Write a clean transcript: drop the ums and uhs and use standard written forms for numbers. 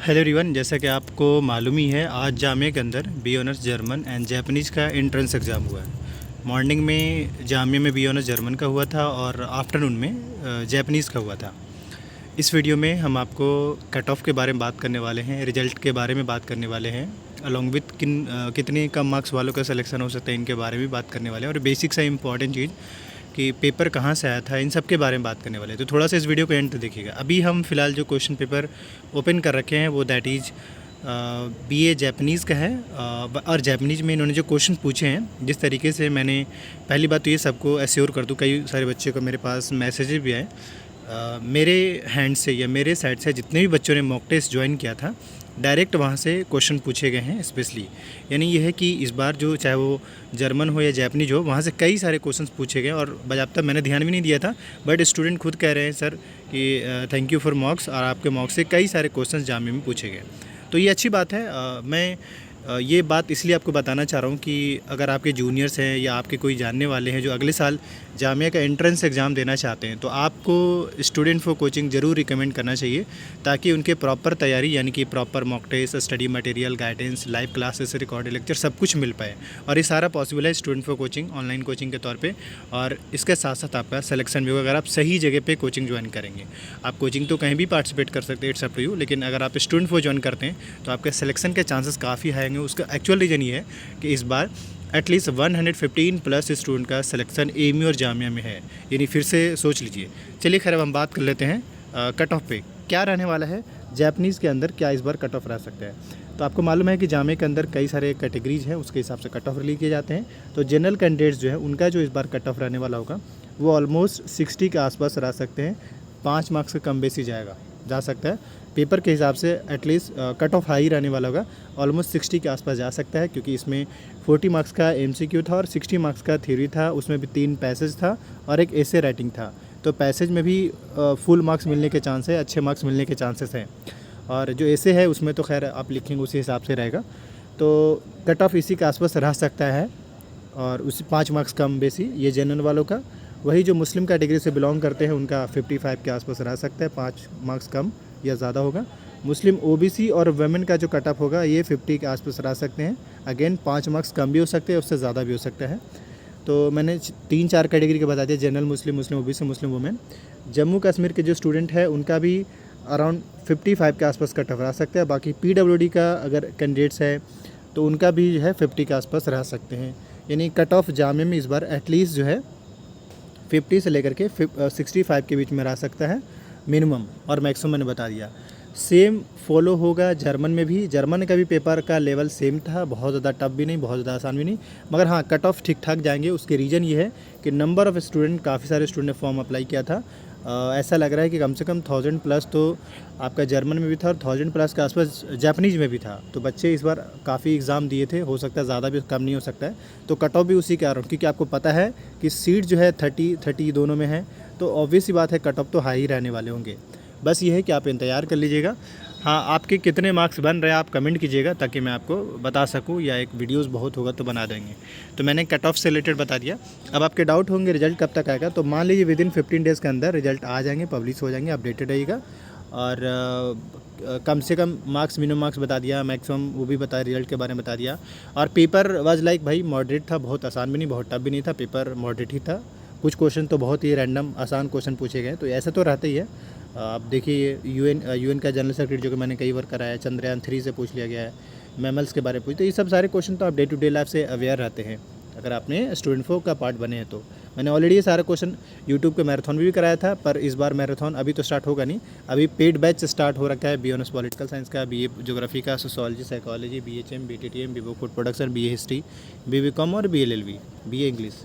Hello everyone, जैसा कि आपको मालूम ही है, आज जामिया के अंदर B honours German and Japanese का एंट्रेंस एग्ज़ाम हुआ है। मॉर्निंग में जामिया में बी ऑनर्स जर्मन का हुआ था और आफ्टरनून में जापानीज़ का हुआ था। इस वीडियो में हम आपको कट ऑफ के बारे में बात करने वाले हैं, रिज़ल्ट के बारे में बात करने वाले हैं, अलॉन्ग विथ कितने कम मार्क्स वालों का सिलेक्शन हो सकता है इनके बारे में बात करने वाले हैं, और बेसिक सा इंपॉर्टेंट चीज़ कि पेपर कहाँ से आया था, इन सब के बारे में बात करने वाले हैं। तो थोड़ा सा इस वीडियो को एंड तक देखिएगा। अभी हम फ़िलहाल जो क्वेश्चन पेपर ओपन कर रखे हैं वो दैट इज़ बीए जापानीज़ का है। और जापानीज़ में इन्होंने जो क्वेश्चन पूछे हैं, जिस तरीके से मैंने पहली बात तो ये सबको एश्योर कर दूँ, कई सारे बच्चे को मेरे पास मैसेजेस भी आए मेरे हैंड से या मेरे साइड से, जितने भी बच्चों ने मॉक टेस्ट ज्वाइन किया था डायरेक्ट वहाँ से क्वेश्चन पूछे गए हैं स्पेशली। यानी ये है कि इस बार जो चाहे वो जर्मन हो या जापानीज हो, वहाँ से कई सारे क्वेश्चंस पूछे गए और बाज़ाब्ता मैंने ध्यान भी नहीं दिया था, बट स्टूडेंट खुद कह रहे हैं सर कि थैंक यू फॉर मॉक्स, और आपके मॉक्स से कई सारे क्वेश्चंस जामिया में पूछे गए। तो ये अच्छी बात है। मैं ये बात इसलिए आपको बताना चाह रहा हूँ कि अगर आपके जूनियर्स हैं या आपके कोई जानने वाले हैं जो अगले साल जामिया का एंट्रेंस एग्ज़ाम देना चाहते हैं, तो आपको स्टूडेंट फॉर कोचिंग ज़रूर रिकमेंड करना चाहिए, ताकि उनके प्रॉपर तैयारी यानी कि proper mock test, study material, guidance, live classes, recorded lecture सब कुछ मिल पाए। और ये सारा पॉसिबल है student for coaching, online coaching के तौर पर। और इसके साथ साथ आपका सिलेक्शन भी होगा अगर आप सही जगह पर कोचिंग ज्वाइन करेंगे। आप कोचिंग तो कहीं भी पार्टिसिपेट कर सकते हैं, इट्स अप टू यू, लेकिन अगर आप स्टूडेंट फॉर ज्वाइन करते हैं तो आपके सिलेक्शन के चांसेस काफ़ी हाई होंगे। उसका एक्चुअल रीज़न ये है कि इस बार एटलीस्ट 115 प्लस स्टूडेंट का सिलेक्शन एमी और जामिया में है, यानी फिर से सोच लीजिए। चलिए खैर, अब हम बात कर लेते हैं कट ऑफ पे क्या रहने वाला है, जापानीज़ के अंदर क्या इस बार कट ऑफ रह सकता है। तो आपको मालूम है कि जामिया के अंदर कई सारे कैटेगरीज हैं, उसके हिसाब से कट ऑफ रिलीज किए जाते हैं। तो जनरल कैंडिडेट्स जो है उनका जो इस बार कट ऑफ रहने वाला होगा वो ऑलमोस्ट 60 के आसपास रह सकते हैं। 5 मार्क्स का कम बेसी जा सकता है। पेपर के हिसाब से एटलीस्ट कट ऑफ हाई रहने वाला होगा, ऑलमोस्ट 60 के आसपास जा सकता है, क्योंकि इसमें 40 मार्क्स का एमसीक्यू था और 60 मार्क्स का थ्योरी था। उसमें भी 3 पैसेज था और एक एसे राइटिंग था। तो पैसेज में भी फुल मार्क्स मिलने के चांस है, अच्छे मार्क्स मिलने के चांसेस हैं। और जो एसे है उसमें तो खैर आप लिखेंगे उसी हिसाब से रहेगा। तो कट ऑफ इसी के आसपास रह सकता है और उसी 5 मार्क्स कम बेसी ये जनरल वालों का। वही जो मुस्लिम कैटेगरी से बिलोंग करते हैं उनका 55 के आसपास रह सकता है, 5 मार्क्स कम या ज़्यादा होगा। मुस्लिम ओबीसी और वुमेन का जो कट ऑफ होगा ये 50 के आसपास रह सकते हैं। अगेन 5 मार्क्स कम भी हो सकते हैं, उससे ज़्यादा भी हो सकता है। तो मैंने 3-4 कैटेगरी के बता दिया, general, Muslim, Muslim OBC, Muslim women. Jammu Kashmir के जो स्टूडेंट है उनका भी अराउंड 55 के आसपास कट ऑफ रह सकता है। बाकी पीडब्ल्यूडी का अगर कैंडिडेट्स है तो उनका भी जो है 50 के आसपास रह सकते हैं। यानी कट ऑफ जामिया में इस बार एटलीस्ट जो है 50 से लेकर के 65 के बीच में रह सकता है मिनिमम, और मैक्सिमम मैंने बता दिया। सेम फॉलो होगा जर्मन में भी। जर्मन का भी पेपर का लेवल सेम था, बहुत ज़्यादा टफ भी नहीं, बहुत ज़्यादा आसान भी नहीं, मगर हाँ कट ऑफ ठीक ठाक जाएंगे। उसके रीज़न ये है कि नंबर ऑफ़ स्टूडेंट, काफ़ी सारे स्टूडेंट ने फॉर्म अप्लाई किया था। ऐसा लग रहा है कि कम से कम 1000 प्लस तो आपका जर्मन में भी था और 1000 प्लस के आसपास जापानीज़ में भी था। तो बच्चे इस बार काफ़ी एग्ज़ाम दिए थे, हो सकता है ज़्यादा भी कम नहीं हो सकता है। तो कट ऑफ भी उसी के आ रहा हूँ, क्योंकि आपको पता है कि सीट जो है 30 दोनों में है, तो ऑब्वियस ही बात है कट ऑफ तो हाई ही रहने वाले होंगे। बस ये है कि आप इंतज़ार कर लीजिएगा। हाँ, आपके कितने मार्क्स बन रहे हैं आप कमेंट कीजिएगा, ताकि मैं आपको बता सकूं, या एक वीडियोस बहुत होगा तो बना देंगे। तो मैंने कट ऑफ से रिलेटेड बता दिया। अब आपके डाउट होंगे रिजल्ट कब तक आएगा, तो मान लीजिए विदिन 15 डेज़ के अंदर रिजल्ट आ जाएंगे, पब्लिश हो जाएंगे, अपडेटेड रहेगा। और कम से कम मार्क्स, मिनिमम मार्क्स बता दिया, मैक्सिमम वो भी बताया, रिजल्ट के बारे में बता दिया। और पेपर वाज लाइक भाई मॉडरेट था, बहुत आसान भी नहीं, बहुत टफ भी नहीं था, पेपर मॉडरेट ही था। कुछ क्वेश्चन तो बहुत ही रैंडम आसान क्वेश्चन पूछे गए, तो ऐसा तो रहता ही है। आप देखिए यूएन का जनरल सेक्रेटरी जो कि मैंने कई बार कराया है, चंद्रयान 3 से पूछ लिया गया है, मैमल्स के बारे में पूछ, तो ये सब सारे क्वेश्चन तो आप डे टू डे लाइफ से अवेयर रहते हैं अगर आपने स्टूडेंट फो का पार्ट बने हैं। तो मैंने ऑलरेडी ये सारे क्वेश्चन यूट्यूब के मैराथन में भी कराया था, पर इस बार मैराथन अभी तो स्टार्ट होगा नहीं, अभी पेड बैच स्टार्ट हो रखा है। बी ऑनर्स पॉलिटिकल साइंस का, बीए ज्योग्राफी का, sociology, psychology, BHM, BTTM, BVoc food production, BA history, BCom और बीएलएलबी, बीए इंग्लिश।